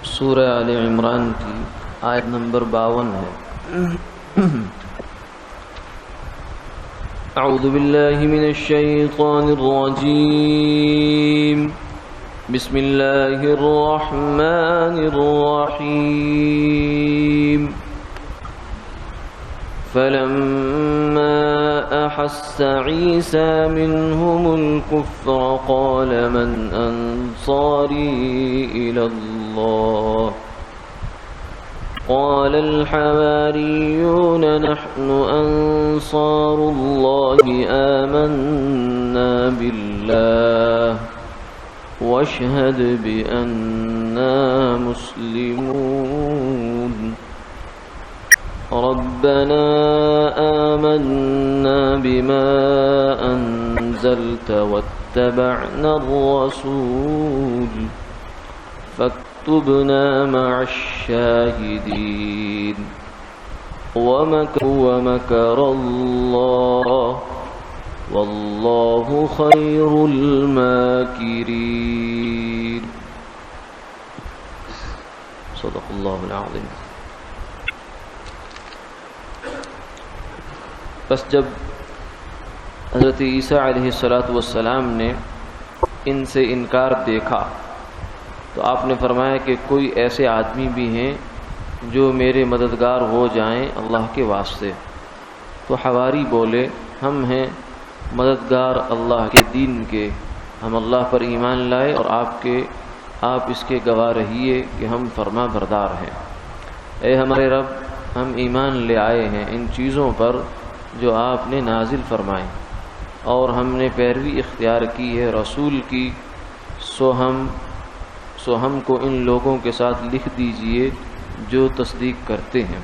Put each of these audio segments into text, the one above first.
سورہ آل عمران کی آیت نمبر 52 ہے۔ اعوذ باللہ من الشیطان الرجیم، بسم اللہ الرحمن الرحیم۔ فلما أحس عيسى منهم الكفر قال من أنصاري إلى الله قال الحواريون نحن أنصار الله آمنا بالله واشهد بأننا مسلمون ربنا آمنا بما أنزلت واتبعنا الرسول فاكتبنا مع الشاهدين ومكروا ومكر الله والله خير الماكرين صدق الله العظيم۔ بس جب حضرت عیسیٰ علیہ السلام نے ان سے انکار دیکھا تو آپ نے فرمایا کہ کوئی ایسے آدمی بھی ہیں جو میرے مددگار ہو جائیں اللہ کے واسطے۔ تو حواری بولے ہم ہیں مددگار اللہ کے دین کے، ہم اللہ پر ایمان لائے اور آپ اس کے گواہ رہیے کہ ہم فرما بردار ہیں۔ اے ہمارے رب، ہم ایمان لے آئے ہیں ان چیزوں پر جو آپ نے نازل فرمائے اور ہم نے پیروی اختیار کی ہے رسول کی، سو ہم کو ان لوگوں کے ساتھ لکھ دیجئے جو تصدیق کرتے ہیں۔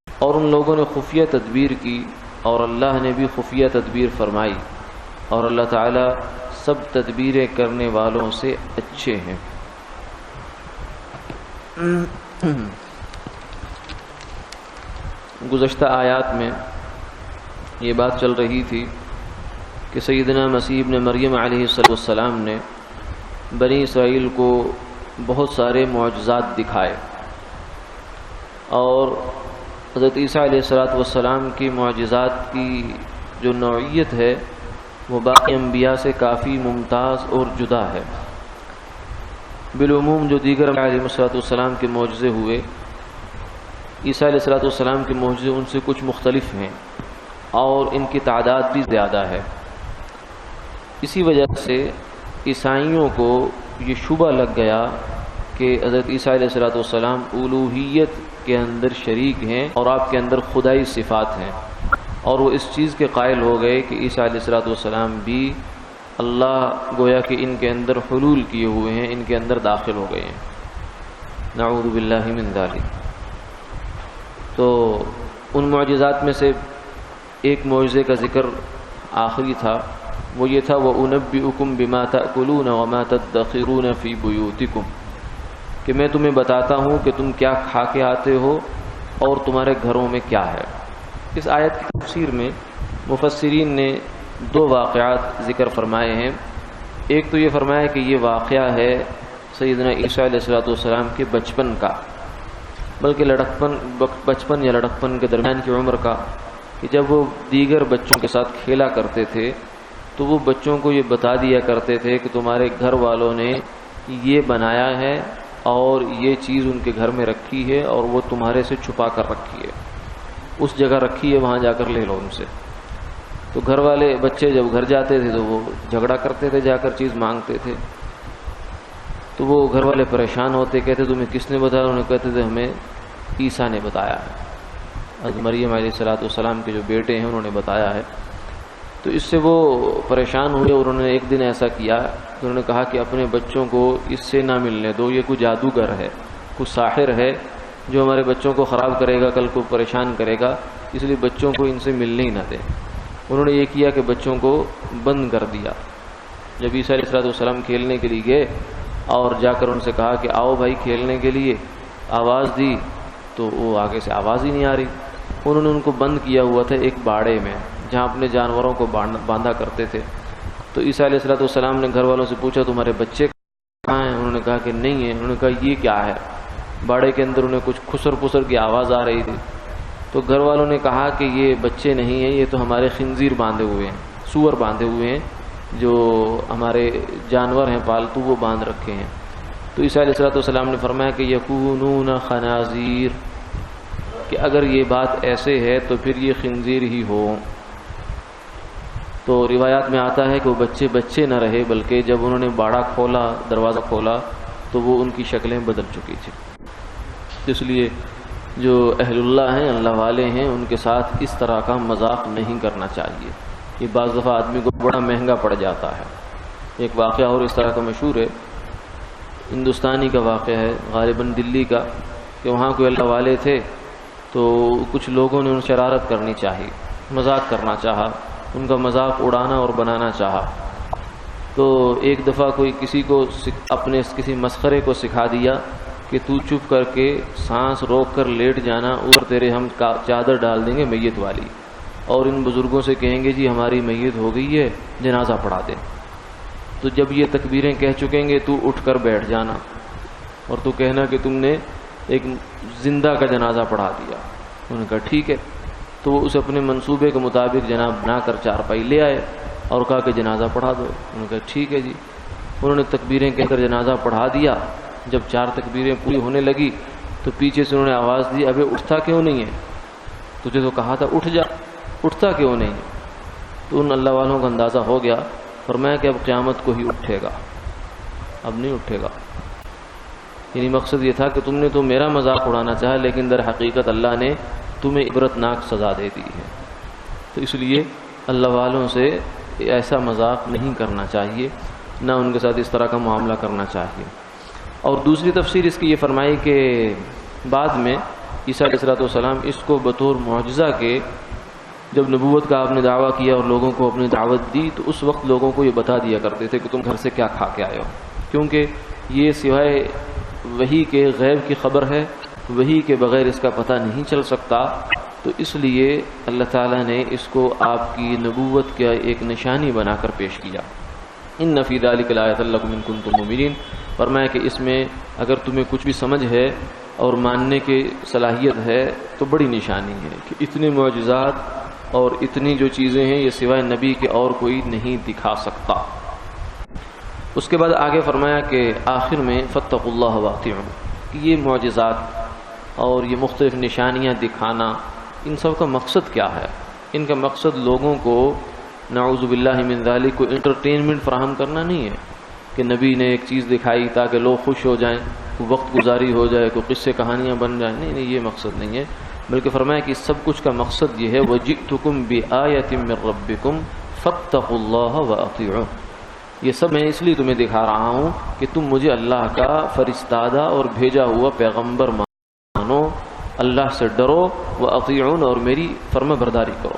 اور ان لوگوں نے خفیہ تدبیر کی اور اللہ نے بھی خفیہ تدبیر فرمائی، اور اللہ تعالی سب تدبیریں کرنے والوں سے اچھے ہیں۔ گزشتہ آیات میں یہ بات چل رہی تھی کہ سیدنا مسیح ابن مریم علیہ السلام نے بنی اسرائیل کو بہت سارے معجزات دکھائے، اور حضرت عیسیٰ علیہ السلام کی معجزات کی جو نوعیت ہے وہ باقی انبیاء سے کافی ممتاز اور جدا ہے۔ بالعموم جو دیگر علیہ السلام کے معجزے ہوئے، عیسیٰ علیہ السلام کے معجزے ان سے کچھ مختلف ہیں اور ان کی تعداد بھی زیادہ ہے۔ اسی وجہ سے عیسائیوں کو یہ شبہ لگ گیا کہ حضرت عیسیٰ علیہ السلام الوہیت کے اندر شریک ہیں اور آپ کے اندر خدائی صفات ہیں، اور وہ اس چیز کے قائل ہو گئے کہ عیسیٰ علیہ السلام بھی اللہ گویا کہ ان کے اندر حلول کیے ہوئے ہیں، ان کے اندر داخل ہو گئے ہیں، نعوذ باللہ من ذالک۔ تو ان معجزات میں سے ایک معجزے کا ذکر آخری تھا، وہ یہ تھا وَأُنَبِّئُكُمْ بِمَا تَأْكُلُونَ وَمَا تَدَّخِرُونَ فِي بُيُوتِكُمْ، کہ میں تمہیں بتاتا ہوں کہ تم کیا کھا کے آتے ہو اور تمہارے گھروں میں کیا ہے۔ اس آیت کی تفسیر میں مفسرین نے دو واقعات ذکر فرمائے ہیں۔ ایک تو یہ فرمایا کہ یہ واقعہ ہے سیدنا عیسیٰ علیہ السلام کے بچپن کا، بلکہ بچپن یا لڑکپن کے درمیان کی عمر کا، کہ جب وہ دیگر بچوں کے ساتھ کھیلا کرتے تھے تو وہ بچوں کو یہ بتا دیا کرتے تھے کہ تمہارے گھر والوں نے یہ بنایا ہے اور یہ چیز ان کے گھر میں رکھی ہے اور وہ تمہارے سے چھپا کر رکھی ہے، اس جگہ رکھی ہے، وہاں جا کر لے لو ان سے۔ تو گھر والے بچے جب گھر جاتے تھے تو وہ جھگڑا کرتے تھے، جا کر چیز مانگتے تھے، تو وہ گھر والے پریشان ہوتے، کہتے تمہیں کس نے بتایا؟ انہوں نے کہتے تھے ہمیں عیسیٰ نے بتایا ہے، حضرت مریم علیہ السلام کے جو بیٹے ہیں انہوں نے بتایا ہے۔ تو اس سے وہ پریشان ہوئے اور انہوں نے ایک دن ایسا کیا، انہوں نے کہا کہ اپنے بچوں کو اس سے نہ ملنے دو، یہ کوئی جادوگر ہے، کوئی ساحر ہے جو ہمارے بچوں کو خراب کرے گا، کل کو پریشان کرے گا، اس لیے بچوں کو ان سے ملنے ہی نہ دیں۔ انہوں نے یہ کیا کہ بچوں کو بند کر دیا۔ جب عیسیٰ علیہ السلام کھیلنے کے لیے گئے اور جا کر ان سے کہا کہ آؤ بھائی کھیلنے کے لیے، آواز دی تو وہ آگے سے آواز ہی نہیں آ رہی۔ انہوں نے ان کو بند کیا ہوا تھا ایک باڑے میں جہاں اپنے جانوروں کو باندھا کرتے تھے۔ تو عیسیٰ علیہ السلام نے گھر والوں سے پوچھا تمہارے بچے کہاں ہیں؟ انہوں نے کہا کہ نہیں ہے۔ انہوں نے کہا یہ کیا ہے؟ باڑے کے اندر انہیں کچھ خسر پسر کی آواز آ رہی تھی۔ تو گھر والوں نے کہا کہ یہ بچے نہیں ہیں، یہ تو ہمارے خنزیر باندھے ہوئے ہیں، سور باندھے ہوئے ہیں، جو ہمارے جانور ہیں پالتو وہ باندھ رکھے ہیں۔ تو عیسیٰ علیہ السلام نے فرمایا کہ یکونون خنازیر، کہ اگر یہ بات ایسے ہے تو پھر یہ خنزیر ہی ہو۔ تو روایات میں آتا ہے کہ وہ بچے نہ رہے، بلکہ جب انہوں نے باڑا کھولا، دروازہ کھولا، تو وہ ان کی شکلیں بدل چکی تھی۔ اس لیے جو اہل اللہ ہیں، اللہ والے ہیں، ان کے ساتھ اس طرح کا مذاق نہیں کرنا چاہیے۔ یہ بعض دفعہ آدمی کو بڑا مہنگا پڑ جاتا ہے۔ ایک واقعہ اور اس طرح کا مشہور ہے، ہندوستانی کا واقعہ ہے، غالباً دلی کا، کہ وہاں کوئی اللہ والے تھے، تو کچھ لوگوں نے ان شرارت کرنی چاہی، مذاق کرنا چاہا، ان کا مذاق اڑانا اور بنانا چاہا۔ تو ایک دفعہ کوئی کسی کو اپنے کسی مسخرے کو سکھا دیا کہ تو چپ کر کے سانس روک کر لیٹ جانا، اوپر تیرے ہم چادر ڈال دیں گے میت والی، اور ان بزرگوں سے کہیں گے جی ہماری میت ہو گئی ہے، جنازہ پڑھا دیں۔ تو جب یہ تکبیریں کہہ چکیں گے تو اٹھ کر بیٹھ جانا اور تو کہنا کہ تم نے ایک زندہ کا جنازہ پڑھا دیا۔ انہوں نے کہا ٹھیک ہے۔ تو وہ اس اپنے منصوبے کے مطابق جناب بنا کر چارپائی لے آئے اور کہا کہ جنازہ پڑھا دو۔ انہوں نے کہا ٹھیک ہے جی۔ انہوں نے تکبیریں کہہ کر جنازہ پڑھا دیا۔ جب 4 تکبیریں پوری ہونے لگی تو پیچھے سے انہوں نے آواز دی، ابے اٹھتا کیوں نہیں ہے؟ تجھے تو کہا تھا اٹھ جا، اٹھتا کیوں نہیں ہے؟ تو ان اللہ والوں کا اندازہ ہو گیا، فرمایا کہ اب قیامت کو ہی اٹھے گا، اب نہیں اٹھے گا۔ یعنی مقصد یہ تھا کہ تم نے تو میرا مذاق اڑانا چاہا، لیکن در حقیقت اللہ نے تمہیں عبرتناک سزا دے دی ہے۔ تو اس لیے اللہ والوں سے ایسا مذاق نہیں کرنا چاہیے، نہ ان کے ساتھ اس طرح کا معاملہ کرنا چاہیے۔ اور دوسری تفسیر اس کی یہ فرمائی کہ بعد میں عیسیٰ علیہ السلام اس کو بطور معجزہ کے، جب نبوت کا آپ نے دعویٰ کیا اور لوگوں کو اپنی دعوت دی، تو اس وقت لوگوں کو یہ بتا دیا کرتے تھے کہ تم گھر سے کیا کھا کے آئے ہو، کیونکہ یہ سوائے وحی کے غیب کی خبر ہے، وحی کے بغیر اس کا پتہ نہیں چل سکتا۔ تو اس لیے اللہ تعالیٰ نے اس کو آپ کی نبوت کا ایک نشانی بنا کر پیش کیا۔ ان فی ذلک لآیۃ لکم ان کنتم مؤمنین، فرمایا کہ اس میں اگر تمہیں کچھ بھی سمجھ ہے اور ماننے کی صلاحیت ہے تو بڑی نشانی ہے کہ اتنے معجزات اور اتنی جو چیزیں ہیں یہ سوائے نبی کے اور کوئی نہیں دکھا سکتا۔ اس کے بعد آگے فرمایا کہ آخر میں فاتقوا اللہ واطیعون، کہ یہ معجزات اور یہ مختلف نشانیاں دکھانا، ان سب کا مقصد کیا ہے؟ ان کا مقصد لوگوں کو نعوذ باللہ من ذالک کو انٹرٹینمنٹ فراہم کرنا نہیں ہے کہ نبی نے ایک چیز دکھائی تاکہ لوگ خوش ہو جائیں، کوئی وقت گزاری ہو جائے، کوئی قصے کہانیاں بن جائیں، نہیں یہ مقصد نہیں ہے، بلکہ فرمایا کہ سب کچھ کا مقصد یہ ہے وَجِئْتُكُمْ بِآیَةٍ مِّن رَبِّكُمْ فَاتَّقُوا اللَّهَ وَأَطِیعُوهُ، یہ سب میں اس لیے تمہیں دکھا رہا ہوں کہ تم مجھے اللہ کا فرستادہ اور بھیجا ہوا پیغمبر مانو، اللہ سے ڈرو، وَأَطِیعُونَ اور میری فرما برداری کرو۔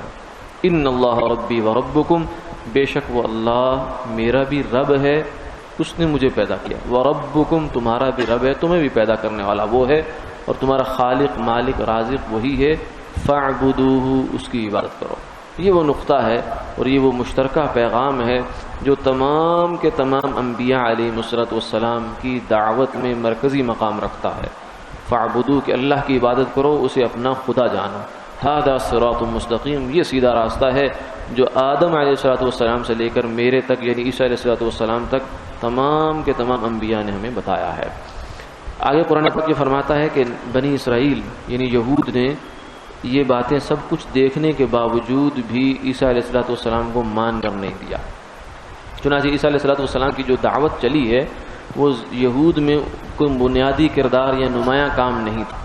ان اللہ ربی و ربکم، بے شک وہ اللہ میرا بھی رب ہے، اس نے مجھے پیدا کیا، وربکم تمہارا بھی رب ہے، تمہیں بھی پیدا کرنے والا وہ ہے، اور تمہارا خالق مالک رازق وہی ہے، فاعبدوہ اس کی عبادت کرو۔ یہ وہ نقطہ ہے اور یہ وہ مشترکہ پیغام ہے جو تمام کے تمام انبیاء علیہ الصلوۃ والسلام کی دعوت میں مرکزی مقام رکھتا ہے۔ فاعبدوہ کہ اللہ کی عبادت کرو، اسے اپنا خدا جانو۔ ھذا صراط مستقیم، یہ سیدھا راستہ ہے جو آدم علیہ الصلوۃ والسلام سے لے کر میرے تک یعنی عیسیٰ علیہ الصلوۃ والسلام تک تمام کے تمام انبیاء نے ہمیں بتایا ہے۔ آگے قرآن پاک یہ فرماتا ہے کہ بنی اسرائیل یعنی یہود نے یہ باتیں سب کچھ دیکھنے کے باوجود بھی عیسیٰ علیہ الصلوۃ والسلام کو مان کر نہیں دیا۔ چنانچہ عیسیٰ علیہ الصلوۃ والسلام کی جو دعوت چلی ہے وہ یہود میں کوئی بنیادی کردار یا نمایاں کام نہیں تھا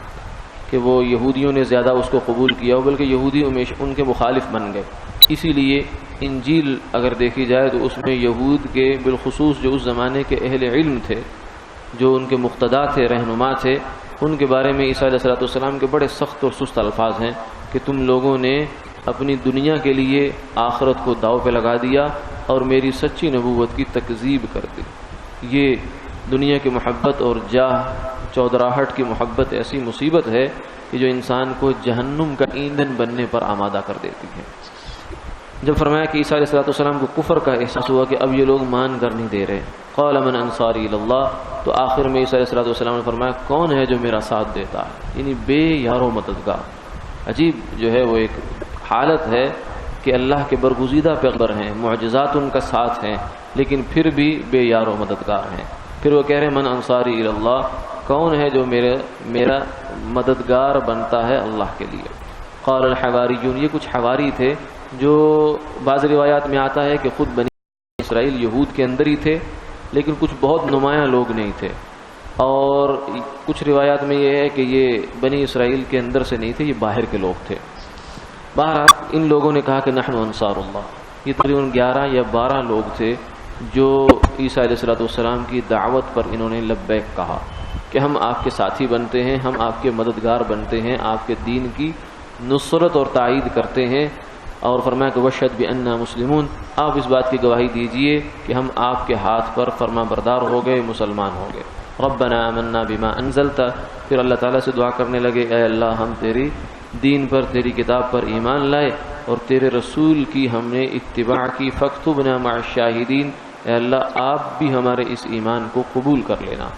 کہ وہ یہودیوں نے زیادہ اس کو قبول کیا، بلکہ یہودی ان کے مخالف بن گئے۔ اسی لیے انجیل اگر دیکھی جائے تو اس میں یہود کے بالخصوص جو اس زمانے کے اہل علم تھے، جو ان کے مقتدا تھے، رہنما تھے، ان کے بارے میں عیسیٰ علیہ السلام کے بڑے سخت اور سست الفاظ ہیں کہ تم لوگوں نے اپنی دنیا کے لیے آخرت کو داؤ پہ لگا دیا اور میری سچی نبوت کی تکذیب کر دی۔ یہ دنیا کی محبت اور جاہ چودراہٹ کی محبت ایسی مصیبت ہے کہ جو انسان کو جہنم کا ایندھن بننے پر آمادہ کر دیتی ہے۔ جب فرمایا کہ عیسیٰ علیہ السلام کو کفر کا احساس ہوا کہ اب یہ لوگ مان کر نہیں دے رہے، قال من انصاری اللہ، تو آخر میں عیسیٰ علیہ السلام نے فرمایا کون ہے جو میرا ساتھ دیتا ہے، یعنی بے یار و مددگار۔ عجیب جو ہے وہ ایک حالت ہے کہ اللہ کے برگزیدہ پیغمبر ہیں، معجزات ان کا ساتھ ہیں، لیکن پھر بھی بے یار و مددگار ہیں۔ پھر وہ کہہ رہے ہیں من انصاری اللہ، کون ہے جو میرا مددگار بنتا ہے اللہ کے لیے۔ قال الحواریون، یہ کچھ حواری تھے جو بعض روایات میں آتا ہے کہ خود بنی اسرائیل یہود کے اندر ہی تھے، لیکن کچھ بہت نمایاں لوگ نہیں تھے، اور کچھ روایات میں یہ ہے کہ یہ بنی اسرائیل کے اندر سے نہیں تھے، یہ باہر کے لوگ تھے۔ بہرحال ان لوگوں نے کہا کہ نحن انصار اللہ، یہ تقریباً 11 یا 12 لوگ تھے جو عیسیٰ علیہ السلام کی دعوت پر انہوں نے لبیک کہا کہ ہم آپ کے ساتھی بنتے ہیں، ہم آپ کے مددگار بنتے ہیں، آپ کے دین کی نصرت اور تائید کرتے ہیں۔ اور فرمایا کہ وشہد بأننا مسلمون، آپ اس بات کی گواہی دیجئے کہ ہم آپ کے ہاتھ پر فرما بردار ہو گئے، مسلمان ہو گئے۔ ربنا آمنا بما انزلت، پھر اللہ تعالیٰ سے دعا کرنے لگے اے اللہ ہم تیری دین پر، تیری کتاب پر ایمان لائے اور تیرے رسول کی ہم نے اتباع کی، فاکتبنا مع الشاہدین، اے اللہ آپ بھی ہمارے اس ایمان کو قبول کر لینا۔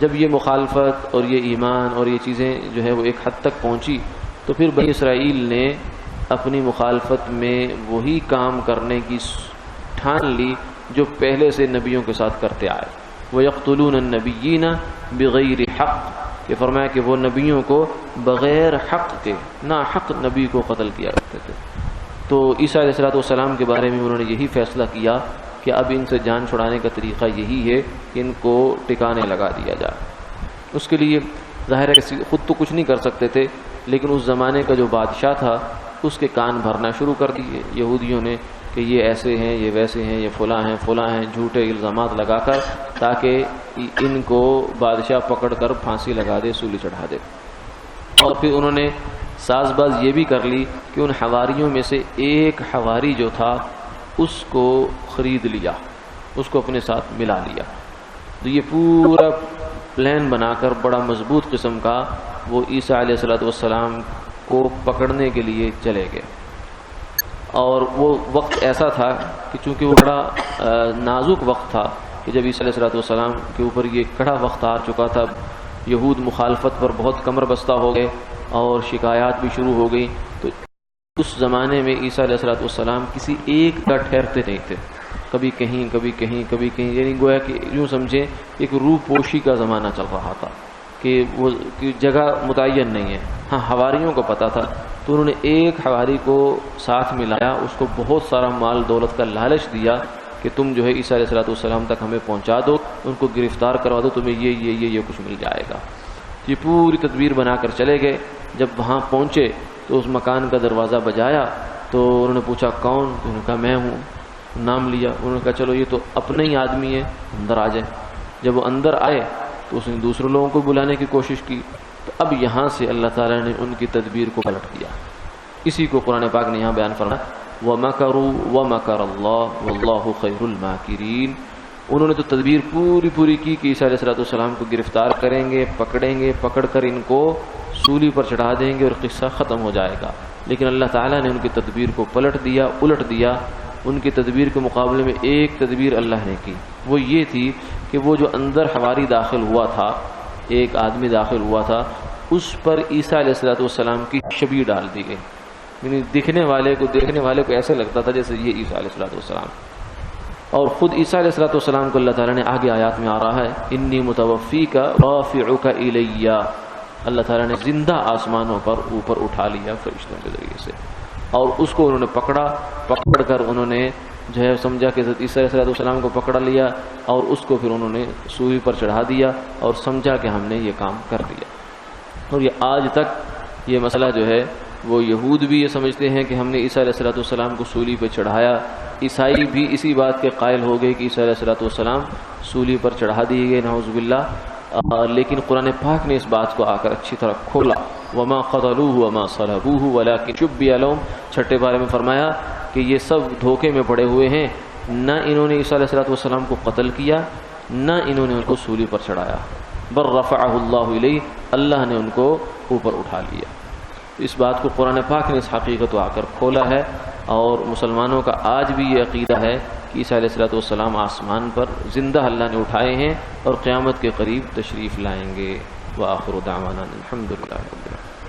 جب یہ مخالفت اور یہ ایمان اور یہ چیزیں جو ہے وہ ایک حد تک پہنچی تو پھر بنی اسرائیل نے اپنی مخالفت میں وہی کام کرنے کی ٹھان لی جو پہلے سے نبیوں کے ساتھ کرتے آئے۔ وَيَقْتُلُونَ النَّبِيِّينَ بِغَيْرِ حق، یہ فرمایا کہ وہ نبیوں کو بغیر حق کے، ناحق نبی کو قتل کیا کرتے تھے۔ تو عیسیٰ علیہ السلام کے بارے میں انہوں نے یہی فیصلہ کیا کہ اب ان سے جان چھڑانے کا طریقہ یہی ہے کہ ان کو ٹکانے لگا دیا جائے۔ اس کے لیے ظاہر ہے خود تو کچھ نہیں کر سکتے تھے، لیکن اس زمانے کا جو بادشاہ تھا اس کے کان بھرنا شروع کر دیے یہودیوں نے کہ یہ ایسے ہیں، یہ ویسے ہیں، یہ فلاں ہیں، جھوٹے الزامات لگا کر تاکہ ان کو بادشاہ پکڑ کر پھانسی لگا دے، سولی چڑھا دے۔ اور پھر انہوں نے ساز باز یہ بھی کر لی کہ ان حواریوں میں سے ایک حواری جو تھا اس کو خرید لیا، اس کو اپنے ساتھ ملا لیا۔ تو یہ پورا پلان بنا کر بڑا مضبوط قسم کا وہ عیسیٰ علیہ السلام کو پکڑنے کے لیے چلے گئے۔ اور وہ وقت ایسا تھا کہ چونکہ وہ بڑا نازک وقت تھا کہ جب عیسیٰ علیہ السلام کے اوپر یہ کڑا وقت آ چکا تھا، یہود مخالفت پر بہت کمر بستہ ہو گئے اور شکایات بھی شروع ہو گئی، تو اس زمانے میں عیسیٰ علیہ السلام کسی ایک کا ٹھہرتے نہیں تھے، کبھی کہیں کبھی کہیں کبھی کہیں، یعنی گویا کہ یوں سمجھیں ایک روح پوشی کا زمانہ چل رہا تھا کہ وہ جگہ متعین نہیں ہے۔ ہاں حواریوں کو پتا تھا، تو انہوں نے ایک حواری کو ساتھ ملایا، اس کو بہت سارا مال دولت کا لالچ دیا کہ تم جو ہے عیسیٰ علیہ السلام تک ہمیں پہنچا دو، ان کو گرفتار کروا دو، تمہیں یہ کچھ مل جائے گا۔ یہ پوری تدبیر بنا کر چلے گئے۔ جب وہاں پہنچے تو اس مکان کا دروازہ بجایا تو انہوں نے پوچھا کون؟ تو انہوں نے کہا میں ہوں، نام لیا۔ انہوں نے کہا چلو یہ تو اپنا ہی آدمی ہے، اندر آ جائیں۔ جب وہ اندر آئے تو اس نے دوسرے لوگوں کو بلانے کی کوشش کی، تو اب یہاں سے اللہ تعالیٰ نے ان کی تدبیر کو پلٹ دیا۔ اسی کو قرآن پاک نے یہاں بیان فرمایا وَمَكَرُوا وَمَكَرَ اللَّهُ وَاللَّهُ خَيْرُ الْمَاكِرِينَ۔ انہوں نے تو تدبیر پوری کی کہ عیسیٰ علیہ السلام کو گرفتار کریں گے، پکڑیں گے، پکڑ کر ان کو سولی پر چڑھا دیں گے اور قصہ ختم ہو جائے گا۔ لیکن اللہ تعالیٰ نے ان کی تدبیر کو الٹ دیا۔ ان کی تدبیر کے مقابلے میں ایک تدبیر اللہ نے کی، وہ یہ تھی کہ وہ جو اندر حواری داخل ہوا تھا، ایک آدمی داخل ہوا تھا، اس پر عیسیٰ علیہ السلام کی شبیہ ڈال دی گئی، یعنی دیکھنے والے کو ایسے لگتا تھا جیسے یہ عیسیٰ علیہ السلام۔ اور خود عیسیٰ علیہ السلام کو اللہ تعالیٰ نے آگے آیات میں آ رہا ہے انی متوفیک رافعک الی، اللہ تعالیٰ نے زندہ آسمانوں پر اوپر اٹھا لیا فرشتوں کے ذریعے سے، اور اس کو انہوں نے پکڑ کر انہوں نے جو ہے سمجھا کہ حضرت عیسیٰ علیہ السلام کو پکڑ لیا اور اس کو پھر انہوں نے سوئی پر چڑھا دیا اور سمجھا کہ ہم نے یہ کام کر دیا۔ اور یہ آج تک یہ مسئلہ جو ہے وہ یہود بھی یہ سمجھتے ہیں کہ ہم نے عیسیٰ علیہ السلام کو سولی پہ چڑھایا، عیسائی بھی اسی بات کے قائل ہو گئے کہ عیسیٰ علیہ السلام سولی پر چڑھا دیے گئے، نعوذ باللہ۔ لیکن قرآن پاک نے اس بات کو آ کر اچھی طرح کھولا، وما قتلوه وما صلبوه ولكن شبه لهم، چھٹے بارے میں فرمایا کہ یہ سب دھوکے میں پڑے ہوئے ہیں، نہ انہوں نے عیسیٰ علیہ السلام کو قتل کیا، نہ انہوں نے ان کو سولی پر چڑھایا، بل رفعه اللہ الیہ، اللہ نے ان کو اوپر اٹھا لیا۔ اس بات کو قرآن پاک نے اس حقیقت کو آ کر کھولا ہے، اور مسلمانوں کا آج بھی یہ عقیدہ ہے کہ عیسیٰ علیہ السلام آسمان پر زندہ اللہ نے اٹھائے ہیں اور قیامت کے قریب تشریف لائیں گے۔ وآخر دعوانا الحمدللہ رب العالمین۔